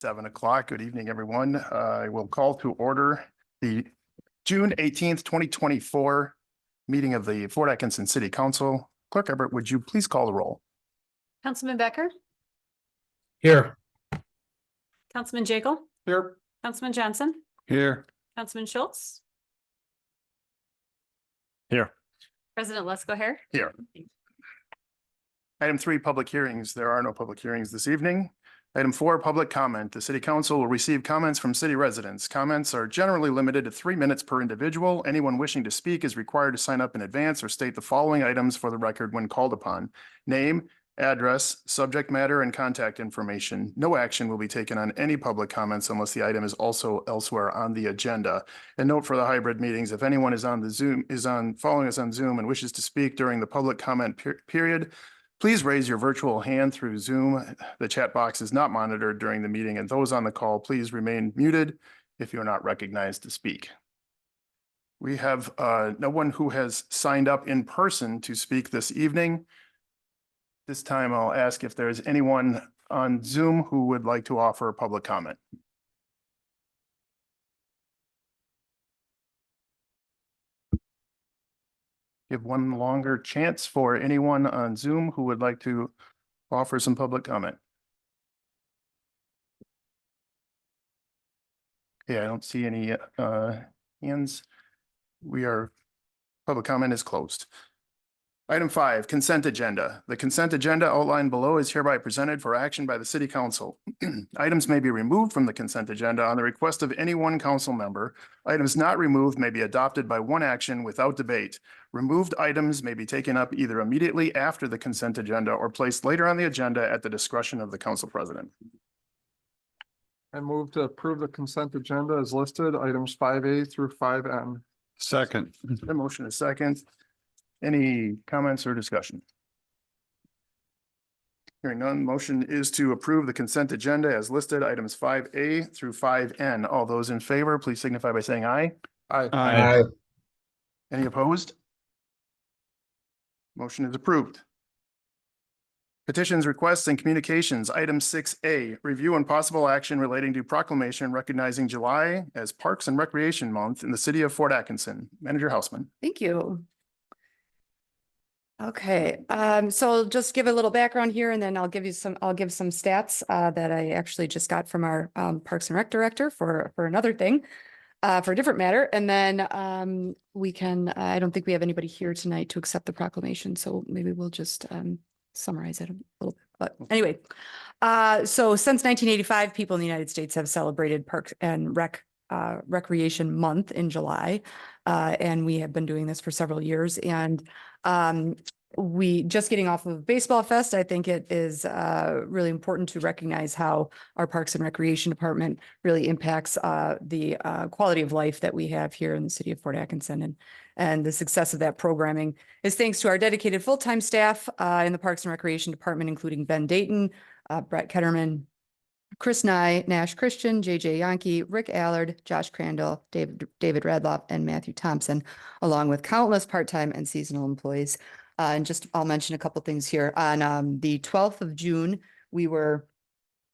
7 o'clock. Good evening, everyone. I will call to order the June 18th, 2024 meeting of the Fort Atkinson City Council. Clerk Everett, would you please call the roll? Councilman Becker, Here. Councilman Jekyll, Here. Councilman Johnson, Here. Councilman Schultz, Here. President Lesko here. Here. Item 3, public hearings. There are no public hearings this evening. Item 4, public comment. The City Council will receive comments from city residents. Comments are generally limited to 3 minutes per individual. Anyone wishing to speak is required to sign up in advance or state the following items for the record when called upon: name, address, subject matter, and contact information. No action will be taken on any public comments unless the item is also elsewhere on the agenda. And note for the hybrid meetings, if anyone is following us on Zoom and wishes to speak during the public comment period, please raise your virtual hand through Zoom. The chat box is not monitored during the meeting, and those on the call, please remain muted if you're not recognized to speak. We have no one who has signed up in person to speak this evening. This time I'll ask if there's anyone on Zoom who would like to offer a public comment. Give one longer chance for anyone on Zoom who would like to offer some public comment. Okay, I don't see any hands. Public comment is closed. Item 5, consent agenda. The consent agenda outlined below is hereby presented for action by the City Council. Items may be removed from the consent agenda on the request of any one council member. Items not removed may be adopted by one action without debate. Removed items may be taken up either immediately after the consent agenda or placed later on the agenda at the discretion of the council president. I move to approve the consent agenda as listed, items 5A through 5N. Second. The motion is second. Any comments or discussion? Hearing none, motion is to approve the consent agenda as listed, items 5A through 5N. All those in favor, please signify by saying aye. Aye. Aye. Any opposed? Motion is approved. Petitions, requests, and communications. Item 6A, review and possible action relating to proclamation recognizing July as Parks and Recreation Month in the city of Fort Atkinson. Manager Hausman. Thank you. Okay, so just give a little background here, and then I'll give some stats that I actually just got from our Parks and Rec director for another thing, for a different matter. And then we can, I don't think we have anybody here tonight to accept the proclamation, so maybe we'll just summarize it a little bit. But anyway, so since 1985, people in the United States have celebrated Parks and Recreation Month in July, and we have been doing this for several years. And we just getting off of Baseball Fest, I think it is really important to recognize how our Parks and Recreation Department really impacts the quality of life that we have here in the city of Fort Atkinson. And the success of that programming is thanks to our dedicated full-time staff in the Parks and Recreation Department, including Ben Dayton, Brett Ketterman, Chris Nye, Nash Christian, JJ Yankee, Rick Allard, Josh Crandall, David Radloff, and Matthew Thompson, along with countless part-time and seasonal employees. And just I'll mention a couple things here. On the 12th of June, we were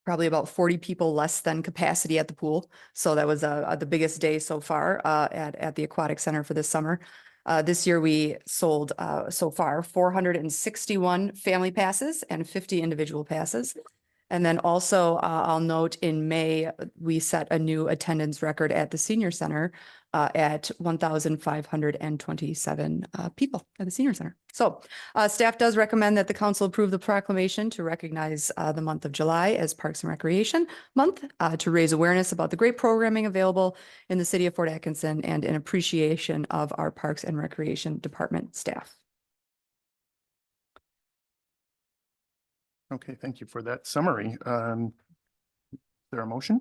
probably about 40 people less than capacity at the pool. So that was the biggest day so far at the Aquatic Center for this summer. This year we sold so far 461 family passes and 50 individual passes. And then also I'll note in May, we set a new attendance record at the senior center at 1,527 people at the senior center. So staff does recommend that the council approve the proclamation to recognize the month of July as Parks and Recreation Month, to raise awareness about the great programming available in the city of Fort Atkinson and in appreciation of our Parks and Recreation Department staff. Okay, thank you for that summary. Is there a motion?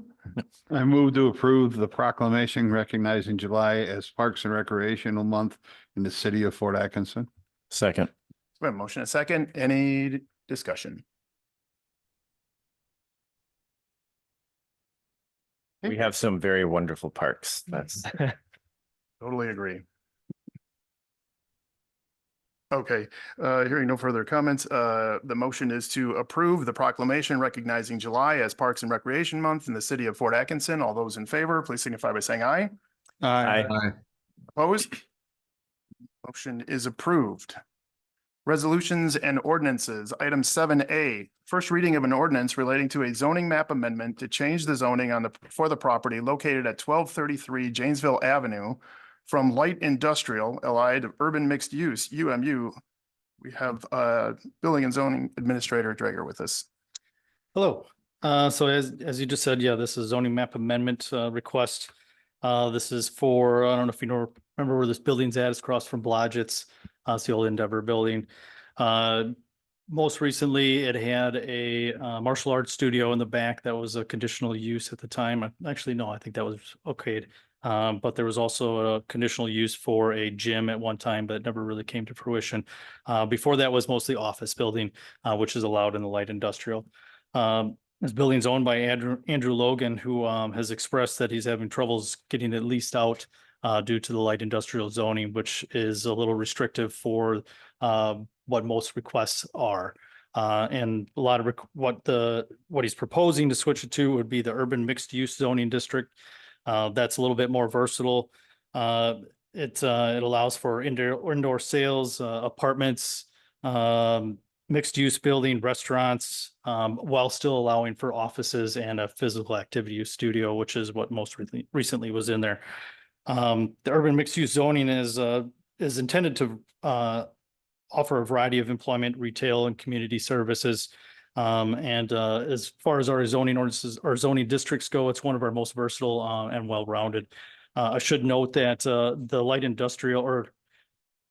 I move to approve the proclamation recognizing July as Parks and Recreational Month in the city of Fort Atkinson. Second. We have a motion and a second. Any discussion? We have some very wonderful parks. That's Totally agree. Okay, hearing no further comments, the motion is to approve the proclamation recognizing July as Parks and Recreation Month in the city of Fort Atkinson. All those in favor, please signify by saying aye. Aye. Opposed? Motion is approved. Resolutions and ordinances, item 7A, first reading of an ordinance relating to a zoning map amendment to change the zoning for the property located at 1233 Janesville Avenue from light industrial, LI, to urban mixed use, UMU. We have Building and Zoning Administrator Drager with us. Hello. So as you just said, yeah, this is zoning map amendment request. This is for, I don't know if you remember where this building's at. It's across from Blodgett's. It's the old Endeavor building. Most recently, it had a martial arts studio in the back that was a conditional use at the time. Actually, no, I think that was okayed. But there was also a conditional use for a gym at one time, but it never really came to fruition. Before that was mostly office building, which is allowed in the light industrial. This building's owned by Andrew Logan, who has expressed that he's having troubles getting it leased out due to the light industrial zoning, which is a little restrictive for what most requests are. And a lot of what he's proposing to switch it to would be the urban mixed use zoning district. That's a little bit more versatile. It allows for indoor sales, apartments, mixed use building, restaurants, while still allowing for offices and a physical activity studio, which is what most recently was in there. The urban mixed use zoning is intended to offer a variety of employment, retail, and community services. As far as our zoning ordinances or zoning districts go, it's one of our most versatile and well-rounded. I should note that the light industrial or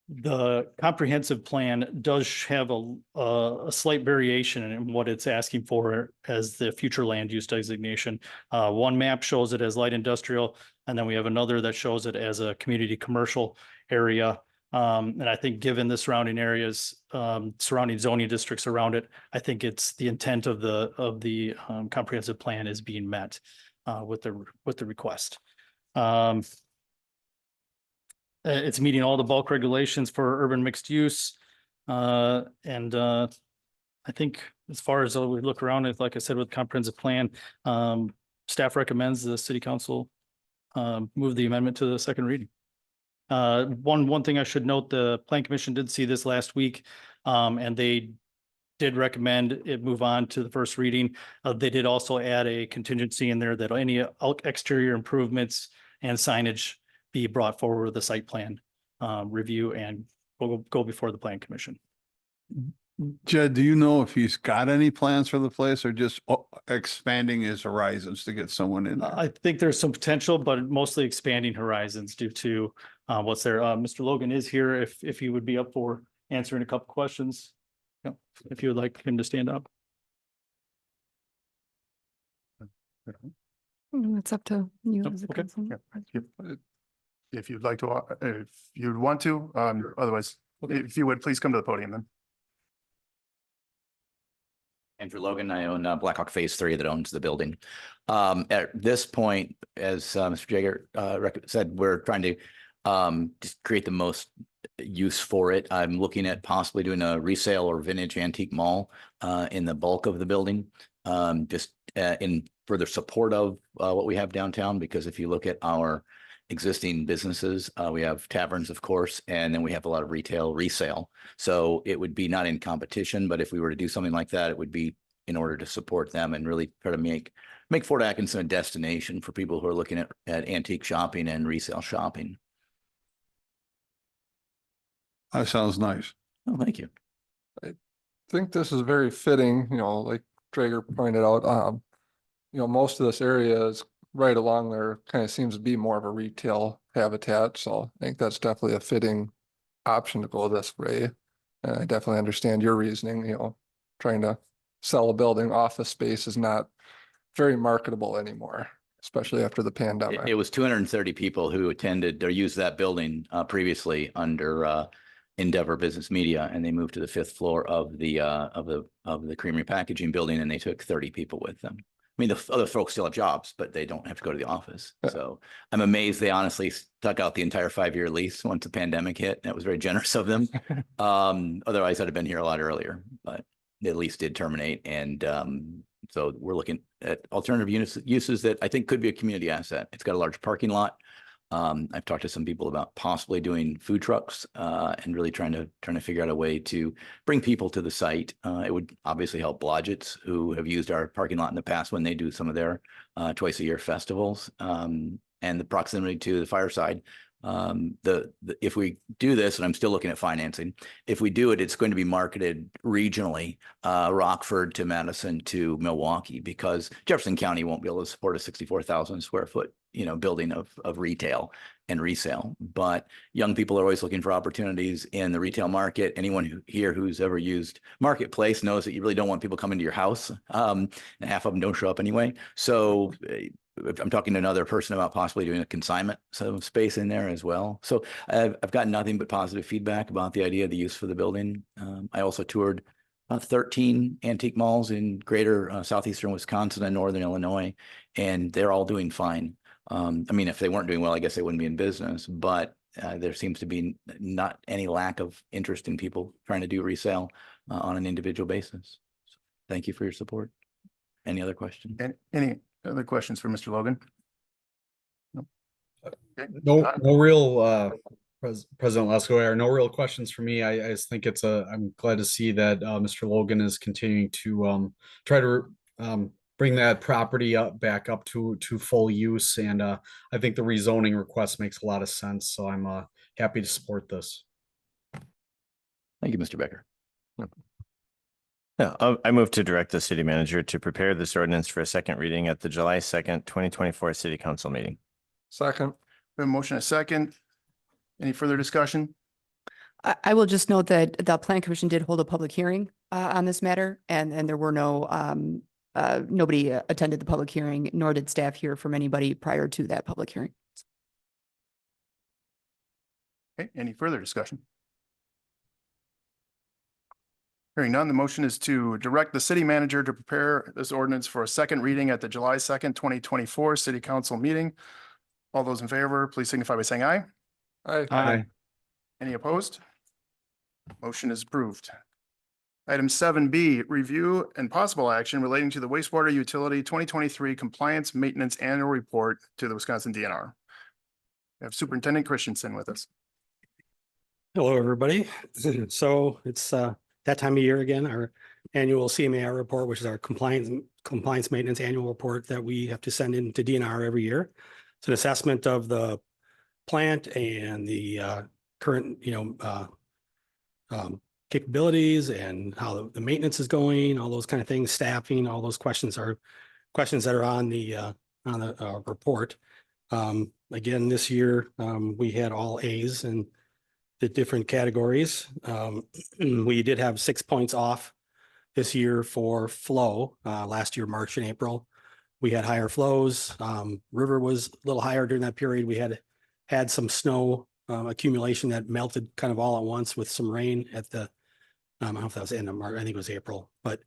the comprehensive plan does have a slight variation in what it's asking for as the future land use designation. One map shows it as light industrial, and then we have another that shows it as a community commercial area. And I think given the surrounding areas, surrounding zoning districts around it, I think it's the intent of the comprehensive plan is being met with the request. It's meeting all the bulk regulations for urban mixed use. I think as far as we look around it, like I said, with comprehensive plan, staff recommends the city council move the amendment to the second reading. One thing I should note, the plan commission did see this last week, and they did recommend it move on to the first reading. They did also add a contingency in there that any exterior improvements and signage be brought forward with the site plan review and will go before the plan commission. Jed, do you know if he's got any plans for the place or just expanding his horizons to get someone in there? I think there's some potential, but mostly expanding horizons due to what's there. Mr. Logan is here if he would be up for answering a couple questions. Yep. If you would like him to stand up. It's up to you. Oh, as a okay. council president. If you'd like to, if you'd want to, otherwise, if you would, please come to the podium then. Andrew Logan, I own Blackhawk Phase 3 that owns the building. At this point, as Mr. Jager said, we're trying to just create the most use for it. I'm looking at possibly doing a resale or vintage antique mall in the bulk of the building, just in further support of what we have downtown, because if you look at our existing businesses, we have taverns, of course, and then we have a lot of retail resale. So it would be not in competition, but if we were to do something like that, it would be in order to support them and really try to make Fort Atkinson a destination for people who are looking at antique shopping and resale shopping. That sounds nice. Oh, thank you. I think this is very fitting, like Drager pointed out, most of this area is right along there, kind of seems to be more of a retail habitat. So I think that's definitely a fitting option to go this way. And I definitely understand your reasoning, trying to sell a building. Office space is not very marketable anymore, especially after the pandemic. It was 230 people who attended or used that building previously under Endeavor Business Media, and they moved to the 5th floor of the creamery packaging building, and they took 30 people with them. mean, the other folks still have jobs, but they don't have to go to the office. Yeah. So I'm amazed they honestly stuck out the entire 5-year lease once the pandemic hit. That was very generous of them. Otherwise I'd have been here a lot earlier, but the lease did terminate. And so we're looking at alternative uses that I think could be a community asset. It's got a large parking lot. I've talked to some people about possibly doing food trucks and really trying to figure out a way to bring people to the site. It would obviously help Blodgett's, who have used our parking lot in the past when they do some of their twice a year festivals, and the proximity to the fireside. If we do this, and I'm still looking at financing, if we do it, it's going to be marketed regionally, Rockford to Madison to Milwaukee, because Jefferson County won't be able to support a 64,000 square foot, building of retail and resale. But young people are always looking for opportunities in the retail market. Anyone here who's ever used Marketplace knows that you really don't want people coming to your house, and half of them don't show up anyway. So I'm talking to another person about possibly doing a consignment space in there as well. So I've gotten nothing but positive feedback about the idea of the use for the building. I also toured 13 antique malls in greater southeastern Wisconsin and northern Illinois, and they're all doing fine. I mean, if they weren't doing well, I guess they wouldn't be in business, but there seems to be not any lack of interest in people trying to do resale on an individual basis. So thank you for your support. Any other questions? And any other questions for Mr. Logan? No. Okay. No real, President Lesko, no real questions for me. I just think I'm glad to see that Mr. Logan is continuing to try to bring that property back up to full use. And I think the rezoning request makes a lot of sense. So I'm happy to support this. Thank you, Mr. Becker. Yeah, I move to direct the city manager to prepare this ordinance for a second reading at the July 2nd, 2024 city council meeting. Second. We have a motion, a second. Any further discussion? I will just note that the Plan Commission did hold a public hearing on this matter, and there were nobody attended the public hearing, nor did staff hear from anybody prior to that public hearing. Okay, any further discussion? Hearing none, the motion is to direct the city manager to prepare this ordinance for a second reading at the July 2nd, 2024 city council meeting. All those in favor, please signify by saying aye. Aye. Any opposed? Motion is approved. Item 7B, review and possible action relating to the wastewater utility 2023 compliance maintenance annual report to the Wisconsin DNR. We have Superintendent Christensen with us. Hello, everybody. So it's that time of year again, our annual CMAR report, which is our compliance maintenance annual report that we have to send in to DNR every year. It's an assessment of the plant and the current, capabilities and how the maintenance is going, all those kind of things, staffing, all those questions are questions that are on the report. Again, this year, we had all A's in the different categories. We did have 6 points off this year for flow. Last year, March and April, we had higher flows. River was a little higher during that period. We had some snow accumulation that melted kind of all at once with some rain at the, I don't know if that was end of March, I think it was April, but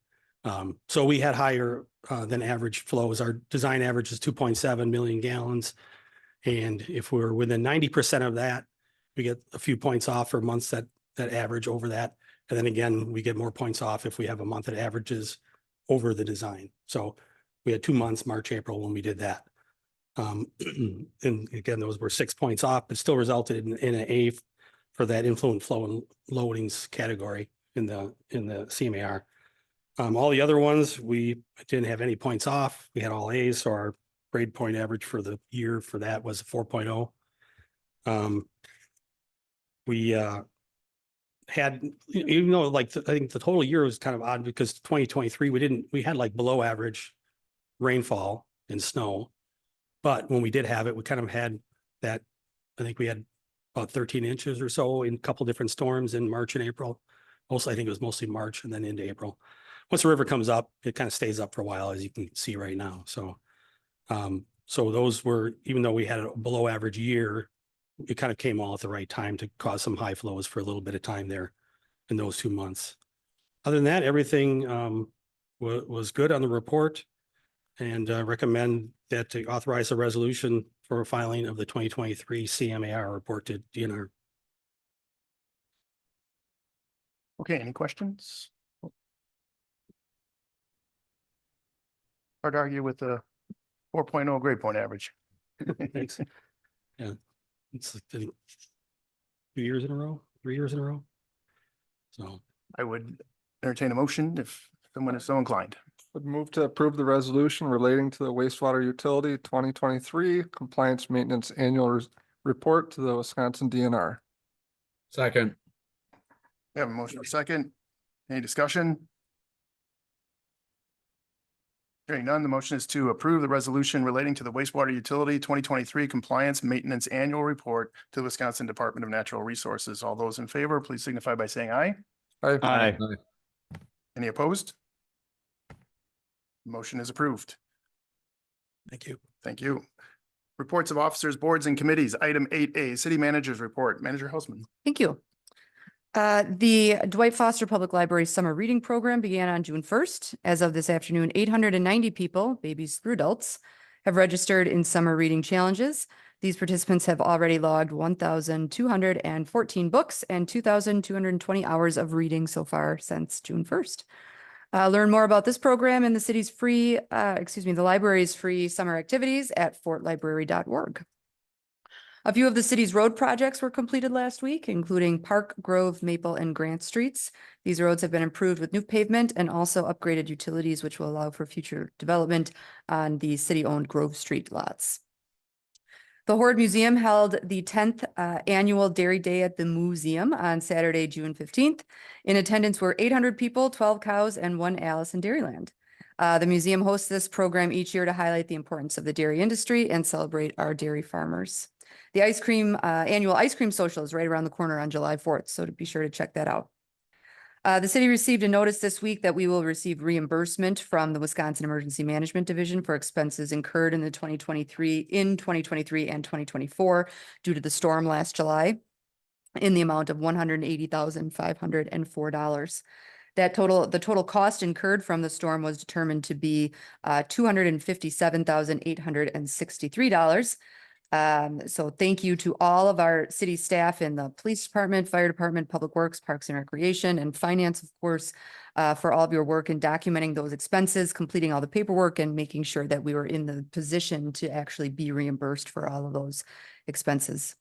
so we had higher than average flows. Our design average is 2.7 million gallons. And if we're within 90% of that, we get a few points off for months that average over that. And then again, we get more points off if we have a month that averages over the design. So we had 2 months, March, April, when we did that. And again, those were 6 points off, but still resulted in an A for that influent flow and loadings category in the CMAR. All the other ones, we didn't have any points off. We had all A's, so our grade point average for the year for that was 4.0. We had, even though I think the total year was kind of odd because 2023, we had like below average rainfall and snow. But when we did have it, we kind of had that, I think we had about 13 inches or so in a couple different storms in March and April. Also, I think it was mostly March and then into April. Once the river comes up, it kind of stays up for a while, as you can see right now. So, so those were, even though we had a below average year, it kind of came all at the right time to cause some high flows for a little bit of time there in those 2 months. Other than that, everything was good on the report. and recommend that to authorize a resolution for filing of the 2023 CMAR report to DNR. Okay, any questions? Hard to argue with the 4.0 grade point average. Thanks. Yeah, it's like I think 2 years in a row, 3 years in a row. So I would entertain a motion if someone is so inclined. Would move to approve the resolution relating to the wastewater utility 2023 compliance maintenance annual report to the Wisconsin DNR. Second. We have a motion for second. Any discussion? Hearing none, the motion is to approve the resolution relating to the wastewater utility 2023 compliance maintenance annual report to the Wisconsin Department of Natural Resources. All those in favor, please signify by saying aye. Aye. Any opposed? Motion is approved. thank you. Thank you. Reports of officers, boards and committees. Item 8A, City Manager's Report. Manager Hausman. Thank you. The Dwight Foster Public Library Summer Reading Program began on June 1st. As of this afternoon, 890 people, babies through adults, have registered in summer reading challenges. These participants have already logged 1,214 books and 2,220 hours of reading so far since June 1st. Learn more about this program and the city's free, the library's free summer activities at fortlibrary.org. A few of the city's road projects were completed last week, including Park, Grove, Maple, and Grant Streets. These roads have been improved with new pavement and also upgraded utilities, which will allow for future development on the city-owned Grove Street lots. The Horde Museum held the 10th annual Dairy Day at the museum on Saturday, June 15th. In attendance were 800 people, 12 cows, and 1 Alice in Dairyland. The museum hosts this program each year to highlight the importance of the dairy industry and celebrate our dairy farmers. The annual ice cream social is right around the corner on July 4th, so to be sure to check that out. The city received a notice this week that we will receive reimbursement from the Wisconsin Emergency Management Division for expenses incurred in 2023 and 2024 due to the storm last July in the amount of $180,504. The total cost incurred from the storm was determined to be $257,863. So thank you to all of our city staff in the police department, fire department, public works, parks and recreation, and finance, of course, for all of your work in documenting those expenses, completing all the paperwork, and making sure that we were in the position to actually be reimbursed for all of those expenses.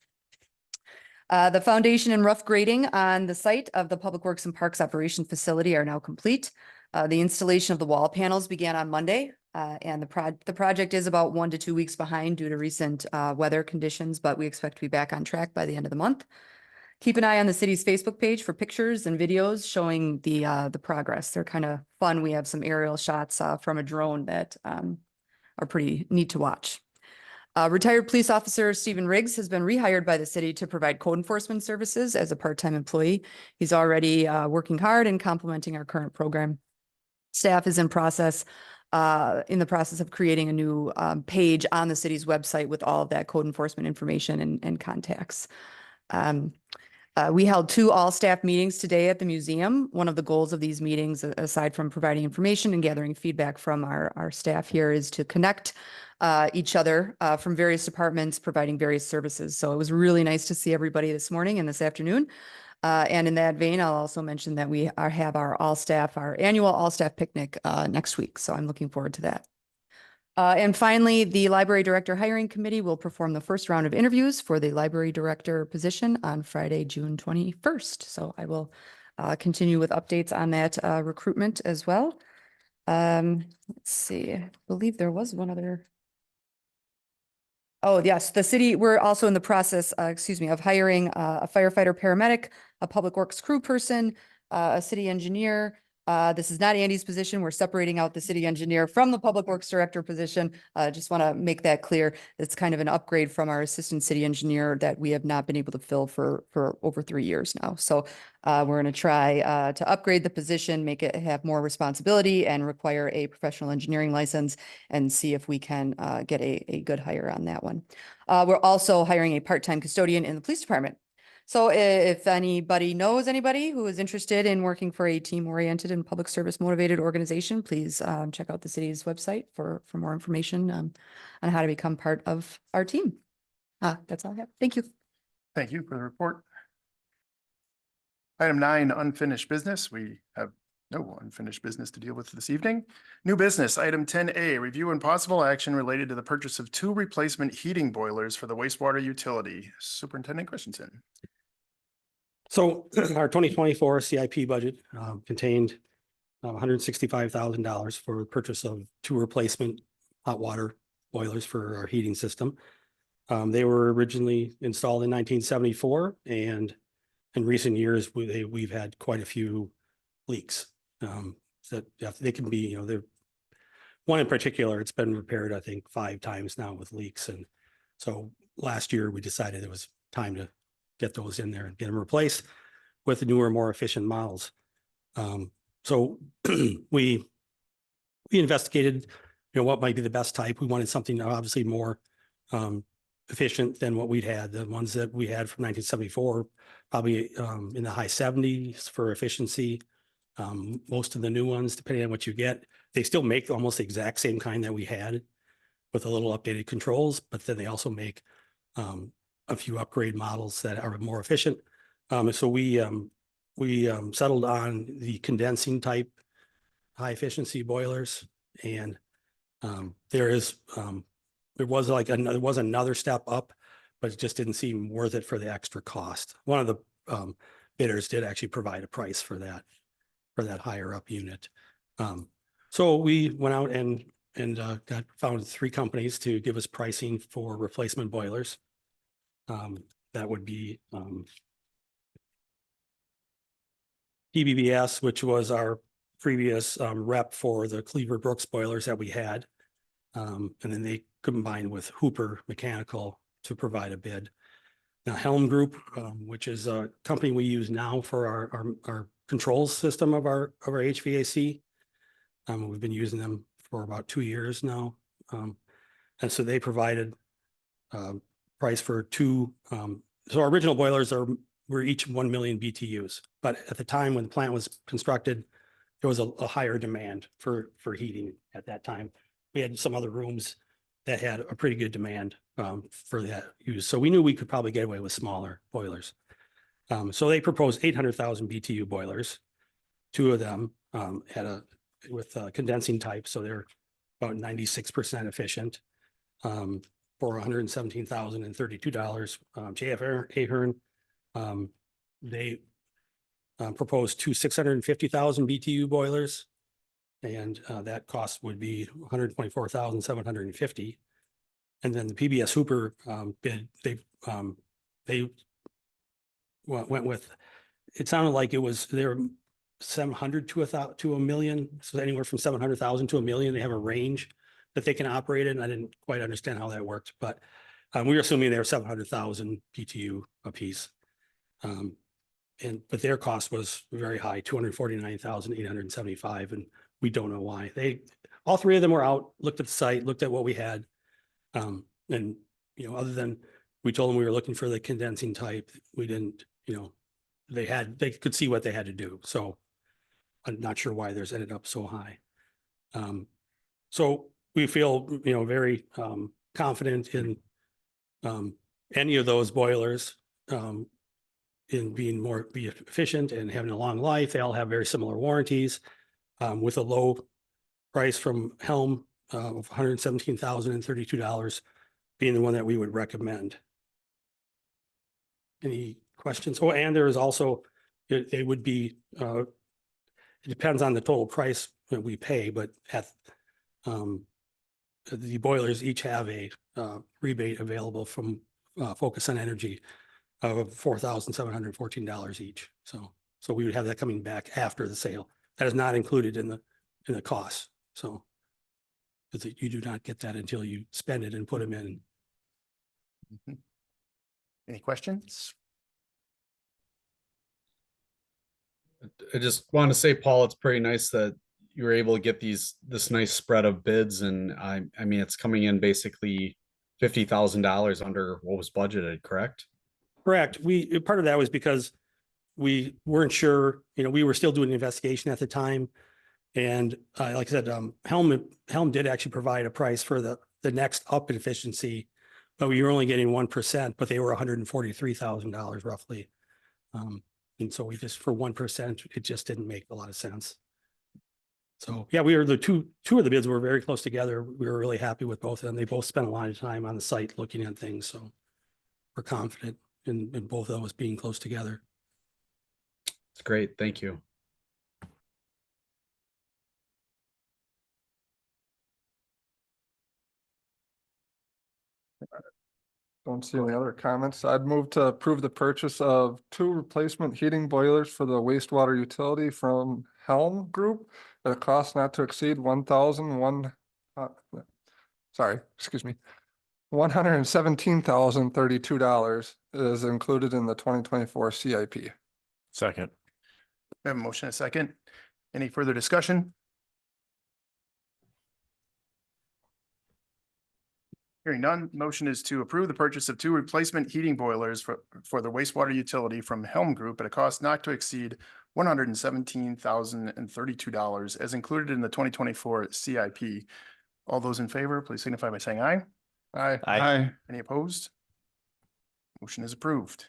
The foundation and rough grading on the site of the Public Works and Parks Operation Facility are now complete. The installation of the wall panels began on Monday, and the project is about 1 to 2 weeks behind due to recent weather conditions, but we expect to be back on track by the end of the month. Keep an eye on the city's Facebook page for pictures and videos showing the progress. They're kind of fun. We have some aerial shots from a drone that are pretty neat to watch. Retired police officer Stephen Riggs has been rehired by the city to provide code enforcement services as a part-time employee. He's already working hard and complementing our current program. Staff is in the process of creating a new page on the city's website with all of that code enforcement information and contacts. We held 2 all-staff meetings today at the museum. One of the goals of these meetings, aside from providing information and gathering feedback from our staff here, is to connect each other from various departments, providing various services. So it was really nice to see everybody this morning and this afternoon. And in that vein, I'll also mention that we have our annual all-staff picnic next week. So I'm looking forward to that. And finally, the library director hiring committee will perform the first round of interviews for the library director position on Friday, June 21st. So I will continue with updates on that recruitment as well. Let's see, I believe there was one other. Oh, yes, the city, we're also in the process, of hiring a firefighter, paramedic, a public works crew person, a city engineer. This is not Andy's position. We're separating out the city engineer from the public works director position. Just want to make that clear. It's kind of an upgrade from our assistant city engineer that we have not been able to fill for over 3 years now. So we're going to try to upgrade the position, make it have more responsibility and require a professional engineering license, and see if we can get a good hire on that one. We're also hiring a part-time custodian in the police department. So if anybody knows anybody who is interested in working for a team-oriented and public service motivated organization, please check out the city's website for more information on how to become part of our team. That's all I have. Thank you. Thank you for the report. Item 9, unfinished business. We have no unfinished business to deal with this evening. New business, item 10A, review and possible action related to the purchase of 2 replacement heating boilers for the wastewater utility. Superintendent Christensen. So our 2024 CIP budget contained $165,000 for the purchase of 2 replacement hot water boilers for our heating system. They were originally installed in 1974, and in recent years, we've had quite a few leaks. That they can be, they're one in particular, it's been repaired, I think, 5 times now with leaks. And so last year we decided it was time to get those in there and get them replaced with the newer, more efficient models. So we investigated, what might be the best type. We wanted something obviously more efficient than what we'd had. The ones that we had from 1974, probably in the high 70s for efficiency. Most of the new ones, depending on what you get, they still make almost the exact same kind that we had with a little updated controls, but then they also make a few upgrade models that are more efficient. So we settled on the condensing type high efficiency boilers, and there was another step up, but it just didn't seem worth it for the extra cost. One of the bidders did actually provide a price for that higher up unit. So we went out and found 3 companies to give us pricing for replacement boilers. That would be PBBS, which was our previous rep for the Cleaver Brooks boilers that we had. And then they combined with Hooper Mechanical to provide a bid. Now Helm Group, which is a company we use now for our controls system of our HVAC. We've been using them for about 2 years now. And so they provided price for 2. So our original boilers were each 1 million BTUs. But at the time when the plant was constructed, there was a higher demand for heating at that time. We had some other rooms that had a pretty good demand for that use. So we knew we could probably get away with smaller boilers. So they proposed 800,000 BTU boilers. 2 of them with condensing type, so they're about 96% efficient for $117,032. JF Ahern, they proposed 2 650,000 BTU boilers, and that cost would be $124,750. And then the PBS Hooper bid, they went with, it sounded like they were 700 to a million, so anywhere from 700,000 to a million. They have a range that they can operate in. I didn't quite understand how that worked, but we were assuming they were 700,000 BTU a piece. But their cost was very high, 249,875, and we don't know why. All 3 of them were out, looked at the site, looked at what we had, and other than we told them we were looking for the condensing type, we didn't. They could see what they had to do. So I'm not sure why theirs ended up so high. So we feel, very confident in any of those boilers in being be efficient and having a long life. They all have very similar warranties with a low price from Helm of $117,032 being the one that we would recommend. Any questions? Oh, and there is also, they would be, it depends on the total price that we pay, but the boilers each have a rebate available from Focus on Energy of $4,714 each. So we would have that coming back after the sale. That is not included in the cost. So you do not get that until you spend it and put them in. Mm-hmm. Any questions? I just want to say, Paul, it's pretty nice that you were able to get this nice spread of bids, and I mean it's coming in basically $50,000 under what was budgeted, correct? Correct. Part of that was because we weren't sure, we were still doing an investigation at the time. And like I said, Helm did actually provide a price for the next up in efficiency, but we were only getting 1%, but they were $143,000 roughly. And so we just, for 1%, it just didn't make a lot of sense. So yeah, we were two of the bids were very close together. We were really happy with both of them. They both spent a lot of time on the site looking at things. So we're confident in both of those being close together. It's great. Thank you. Don't see any other comments. I'd move to approve the purchase of 2 replacement heating boilers for the wastewater utility from Helm Group at a cost not to exceed $117,032 is included in the 2024 CIP. Second. We have a motion and a second. Any further discussion? Hearing none, motion is to approve the purchase of 2 replacement heating boilers for the wastewater utility from Helm Group at a cost not to exceed $117,032 as included in the 2024 CIP. All those in favor, please signify by saying aye. Aye. Aye. Any opposed? Motion is approved.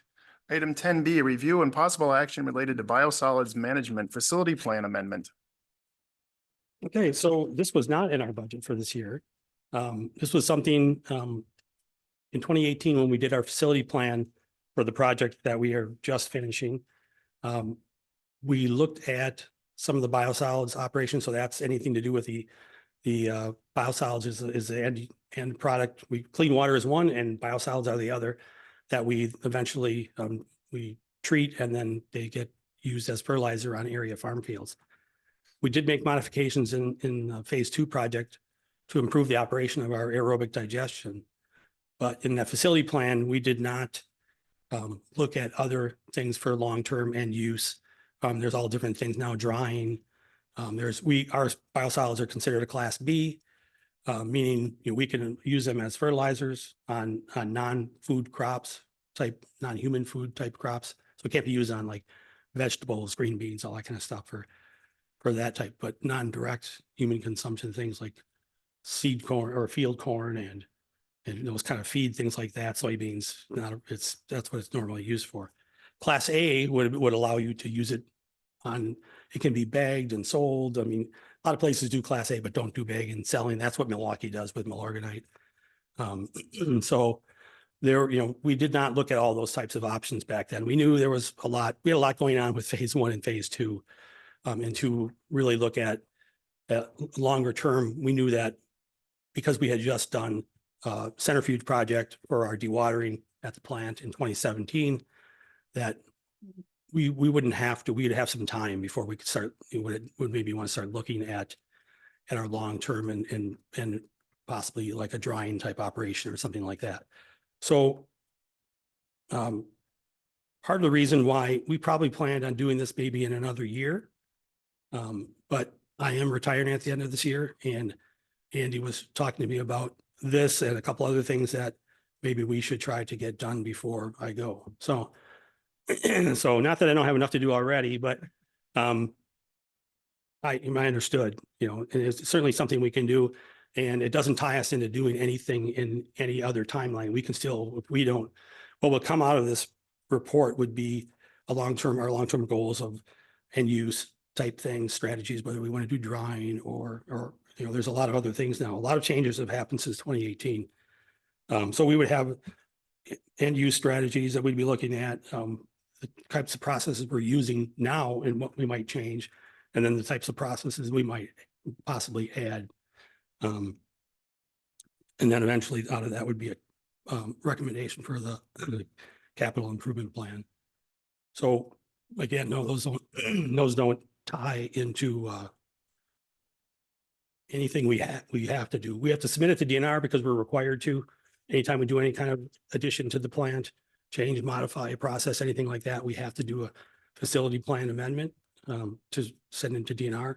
Item 10B, review and possible action related to biosolids management facility plan amendment. Okay, so this was not in our budget for this year. This was something in 2018 when we did our facility plan for the project that we are just finishing. We looked at some of the biosolids operations. So that's anything to do with the biosolids is the end product. Clean water is one and biosolids are the other that we eventually we treat and then they get used as fertilizer on area farm fields. We did make modifications in the phase 2 project to improve the operation of our aerobic digestion. But in that facility plan, we did not look at other things for long-term end use. There's all different things now, drying. Our biosolids are considered a class B, meaning we can use them as fertilizers on non-food crops type, non-human food type crops. So it can't be used on like vegetables, green beans, all that kind of stuff for that type, but non-direct human consumption things like seed corn or field corn and those kind of feed things like that. Soybeans, that's what it's normally used for. Class A would allow you to use it on. It can be bagged and sold. I mean, a lot of places do Class A, but don't do bag and selling. That's what Milwaukee does with Milorganite. So there, we did not look at all those types of options back then. We knew there was we had a lot going on with phase 1 and phase 2, and to really look at longer term. We knew that because we had just done a centrifuge project for our dewatering at the plant in 2017, that we wouldn't have to, we'd have some time before we could start, would maybe want to start looking at our long-term and possibly like a drying type operation or something like that. So part of the reason why we probably planned on doing this maybe in another year, but I am retiring at the end of this year, and Andy was talking to me about this and a couple other things that maybe we should try to get done before I go. So, so not that I don't have enough to do already, but I understood, and it's certainly something we can do, and it doesn't tie us into doing anything in any other timeline. We can still, if we don't, what will come out of this report would be our long-term goals of end use type things, strategies, whether we want to do drying or there's a lot of other things now. A lot of changes have happened since 2018. So we would have end use strategies that we'd be looking at, the types of processes we're using now and what we might change, and then the types of processes we might possibly add. And then eventually out of that would be a recommendation for the capital improvement plan. So again, no, those don't tie into anything we have to do. We have to submit it to DNR because we're required to. Anytime we do any kind of addition to the plant, change, modify a process, anything like that, we have to do a facility plan amendment to send into DNR.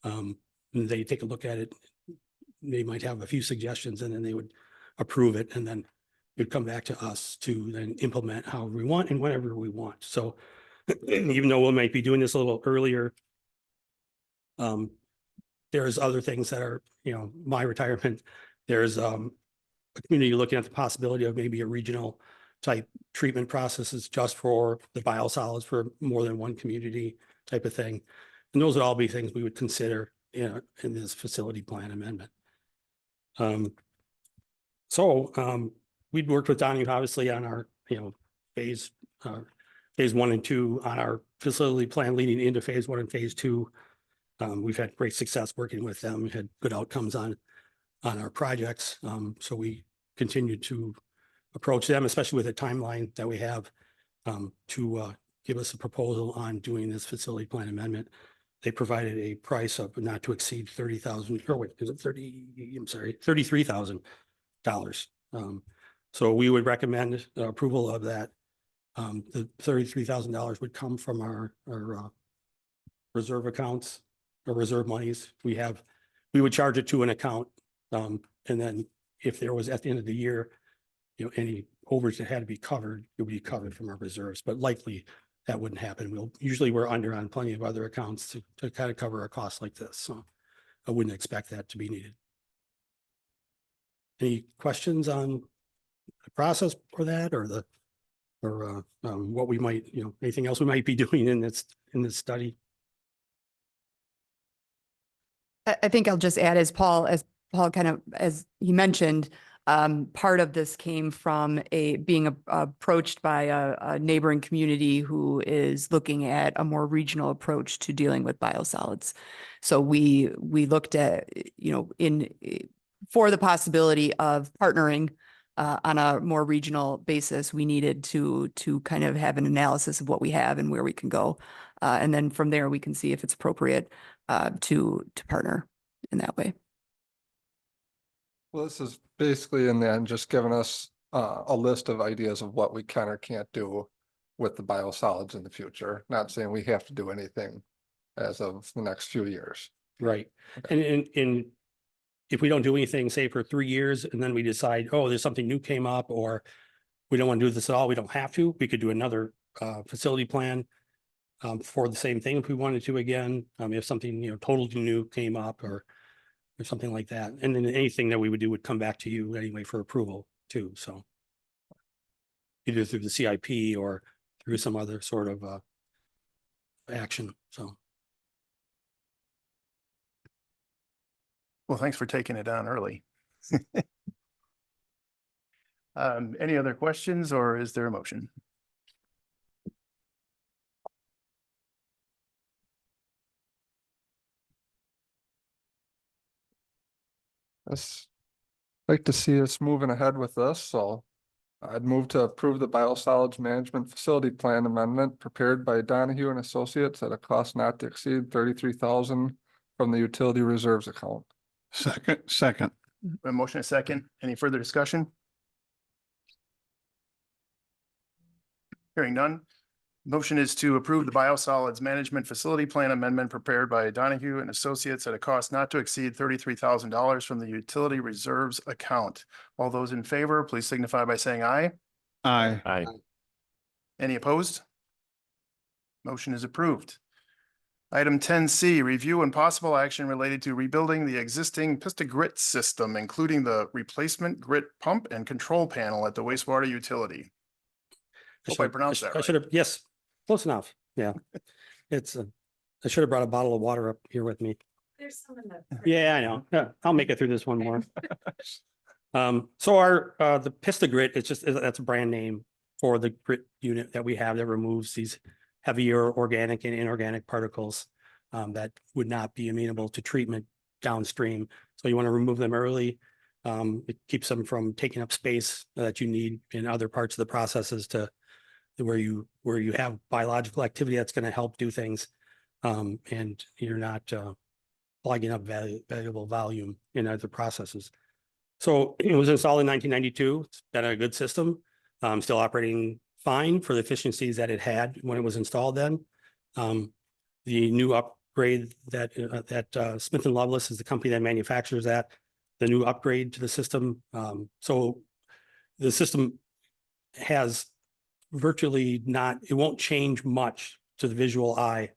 And they take a look at it. They might have a few suggestions and then they would approve it. And then it'd come back to us to then implement however we want and whenever we want. So even though we might be doing this a little earlier, there's other things that are, my retirement, there's a community looking at the possibility of maybe a regional type treatment processes just for the biosolids for more than one community type of thing. And those would all be things we would consider, in this facility plan amendment. We'd worked with Donnie obviously on our, phase 1 and 2 on our facility plan leading into phase 1 and phase 2. We've had great success working with them. We had good outcomes on our projects. So we continue to approach them, especially with the timeline that we have, to give us a proposal on doing this facility plan amendment. They provided a price of not to exceed $30,000, or wait, is it $33,000. So we would recommend approval of that. The $33,000 would come from our reserve accounts or reserve monies. We would charge it to an account. And then if there was at the end of the year, any overage that had to be covered, it would be covered from our reserves, but likely that wouldn't happen. We're under on plenty of other accounts to kind of cover a cost like this. So I wouldn't expect that to be needed. Any questions on the process for that or what we might, anything else we might be doing in this study? I think I'll just add, as Paul as he mentioned, part of this came from being approached by a neighboring community who is looking at a more regional approach to dealing with biosolids. So we looked at, for the possibility of partnering on a more regional basis, we needed to kind of have an analysis of what we have and where we can go. And then from there, we can see if it's appropriate to partner in that way. Well, this is basically in the end just giving us a list of ideas of what we can or can't do with the biosolids in the future. Not saying we have to do anything as of the next few years. Right. And if we don't do anything, say for 3 years, and then we decide, oh, there's something new came up, or we don't want to do this at all, we don't have to. We could do another facility plan for the same thing if we wanted to again. If something totally new came up or something like that, and then anything that we would do would come back to you anyway for approval too. So either through the CIP or through some other sort of action. So. Well, thanks for taking it on early. Any other questions, or is there a motion? I'd like to see us moving ahead with this, so I'd move to approve the biosolids management facility plan amendment prepared by Donahue and Associates at a cost not to exceed $33,000 from the utility reserves account. Second. A motion and a second. Any further discussion? Hearing none. Motion is to approve the biosolids management facility plan amendment prepared by Donahue and Associates at a cost not to exceed $33,000 from the utility reserves account. All those in favor, please signify by saying aye. Aye. Aye. Any opposed? Motion is approved. Item 10C, review and possible action related to rebuilding the existing Pista Grit system, including the replacement grit pump and control panel at the wastewater utility. Hope I pronounced that I should have, right. yes, close enough. Yeah. It's, I should have brought a bottle of water up here with me. There's some in the. Yeah, I know. Yeah, I'll make it through this one more. So our, the Pista Grit, that's a brand name for the grit unit that we have that removes these heavier organic and inorganic particles that would not be amenable to treatment downstream. So you want to remove them early. It keeps them from taking up space that you need in other parts of the processes to where you have biological activity that's going to help do things. And you're not plugging up valuable volume in other processes. So it was installed in 1992. It's been a good system. Still operating fine for the efficiencies that it had when it was installed then. The new upgrade that Smith & Loveless is the company that manufactures that, the new upgrade to the system. So the system has virtually not, it won't change much to the visual eye.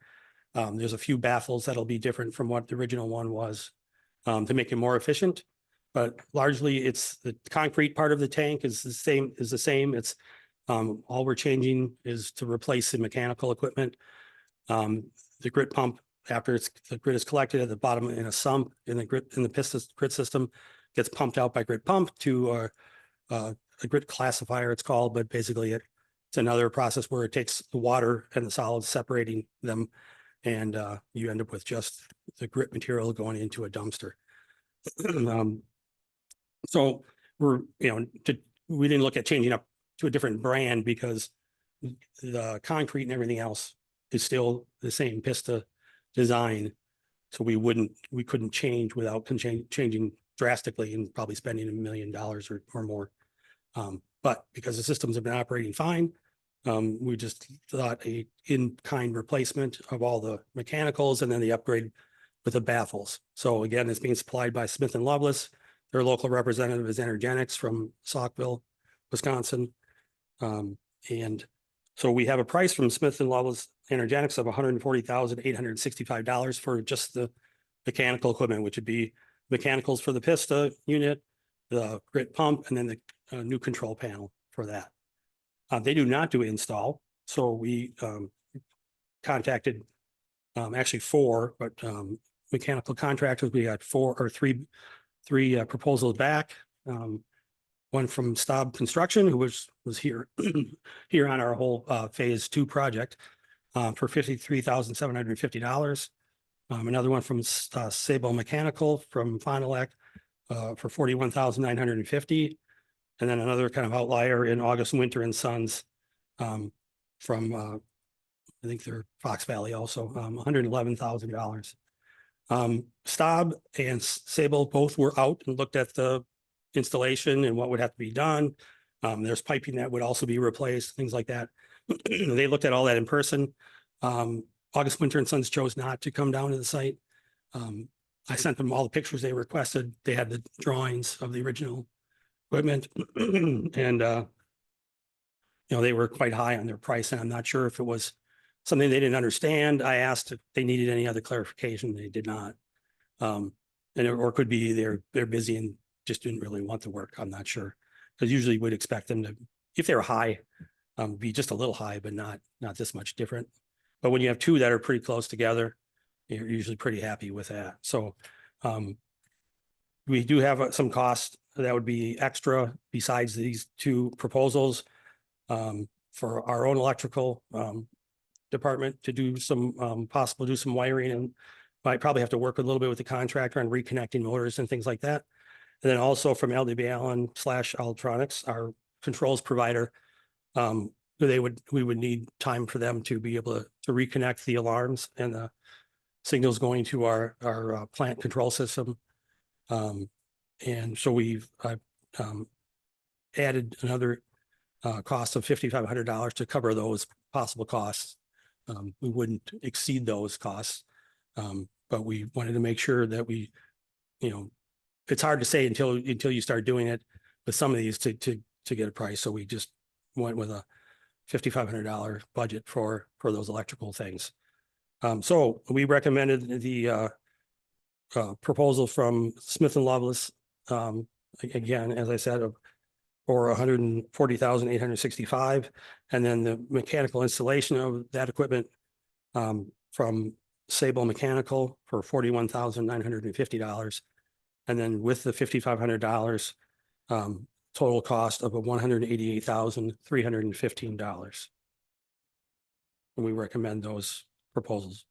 There's a few baffles that'll be different from what the original one was, to make it more efficient. But largely it's the concrete part of the tank is the same. It's, all we're changing is to replace the mechanical equipment. The grit pump, after the grit is collected at the bottom in a sump in the grit system, gets pumped out by grit pump to a grit classifier, it's called, but basically it's another process where it takes the water and the solids, separating them, and you end up with just the grit material going into a dumpster. So we're, we didn't look at changing up to a different brand because the concrete and everything else is still the same Pista design. So we couldn't change without changing drastically and probably spending $1 million or more. But because the systems have been operating fine, we just thought a in-kind replacement of all the mechanicals and then the upgrade with the baffles. So again, it's being supplied by Smith and Loveless. Their local representative is Energetics from Saukville, Wisconsin. And so we have a price from Smith and Loveless Energetics of $140,865 for just the mechanical equipment, which would be mechanicals for the Pista unit, the grit pump, and then the new control panel for that. They do not do install. So we contacted actually 4, but mechanical contractors. We got 4 or 3 proposals back. One from Staub Construction, who was here here on our whole phase 2 project for $53,750. Another one from Sable Mechanical from Fond du Lac for $41,950. And then another kind of outlier in August Winter and Sons from I think they're Fox Valley also, $111,000. Staub and Sable both were out and looked at the installation and what would have to be done. There's piping that would also be replaced, things like that. They looked at all that in person. August Winter and Sons chose not to come down to the site. I sent them all the pictures they requested. They had the drawings of the original equipment and they were quite high on their price, and I'm not sure if it was something they didn't understand. I asked if they needed any other clarification. They did not. Or could be they're busy and just didn't really want the work. I'm not sure, because usually we'd expect them to, if they're high, be just a little high, but not this much different. But when you have 2 that are pretty close together, you're usually pretty happy with that. So we do have some costs that would be extra besides these 2 proposals for our own electrical department to do some do some wiring, and might probably have to work a little bit with the contractor on reconnecting motors and things like that. And then also from LDB Allen / Altronics, our controls provider, we would need time for them to be able to reconnect the alarms and the signals going to our plant control system. And so we've added another cost of $5,500 to cover those possible costs. We wouldn't exceed those costs, but we wanted to make sure that we, it's hard to say until you start doing it with some of these to get a price. So we just went with a $5,500 budget for those electrical things. So we recommended the proposal from Smith and Loveless, again, as I said, for $140,865, and then the mechanical installation of that equipment from Sable Mechanical for $41,950, and then with the $5,500 total cost of $188,315. And we recommend those proposals.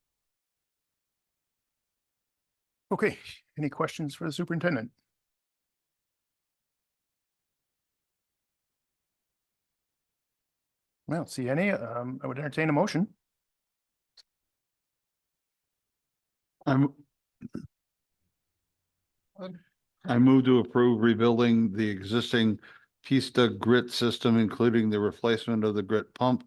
Okay, any questions for the superintendent? I don't see any. I would entertain a motion. I move to approve rebuilding the existing Pista grit system, including the replacement of the grit pump,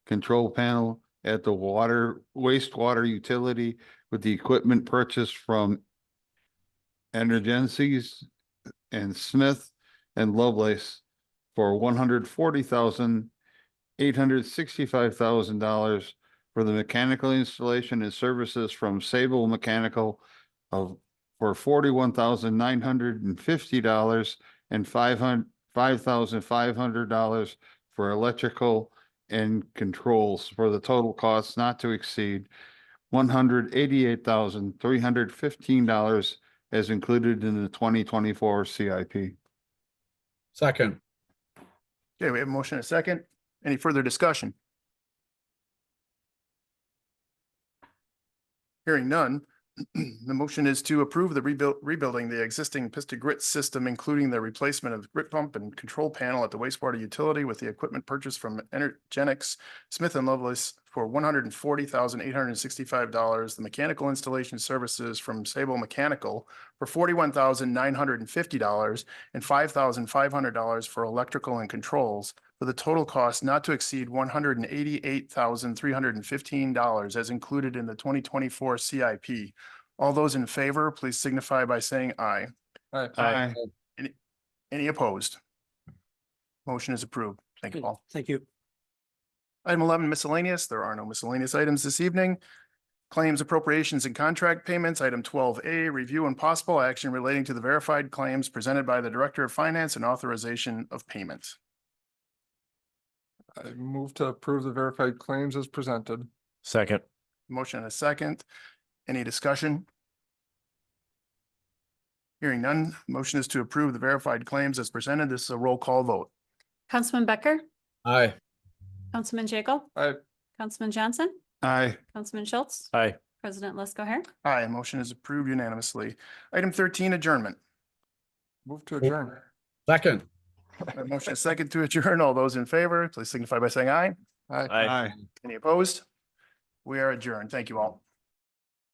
control panel at the wastewater utility with the equipment purchased from Energencies and Smith and Lovelace for $140,865,000 for the mechanical installation and services from Sable Mechanical for $41,950 and $5,500 for electrical and controls for the total cost not to exceed $188,315 as included in the 2024 CIP. Second. Okay, we have a motion and a second. Any further discussion? Hearing none, the motion is to approve the rebuilding the existing Pista Grit system, including the replacement of grit pump and control panel at the wastewater utility with the equipment purchased from Energenics Smith and Lovelace for $140,865, the mechanical installation services from Sable Mechanical for $41,950, and $5,500 for electrical and controls, for the total cost not to exceed $188,315 as included in the 2024 CIP. All those in favor, please signify by saying aye. Aye. Any opposed? Motion is approved. Thank you, Paul. Thank you. Item 11, miscellaneous. There are no miscellaneous items this evening. Claims, appropriations, and contract payments. Item 12A, review and possible action relating to the verified claims presented by the Director of Finance and authorization of payments. I move to approve the verified claims as presented. Second. Motion and a second. Any discussion? Hearing none, motion is to approve the verified claims as presented. This is a roll call vote. Councilman Becker, Aye. Councilman Jekyll, Aye. Councilman Johnson, Aye. Councilman Schultz, Aye. President Lesko Hair. Aye, motion is approved unanimously. Item 13, adjournment. Move to adjourn. Second. A motion is second to adjourn. All those in favor, please signify by saying aye. Aye. Aye. Aye. Any opposed? We are adjourned. Thank you all.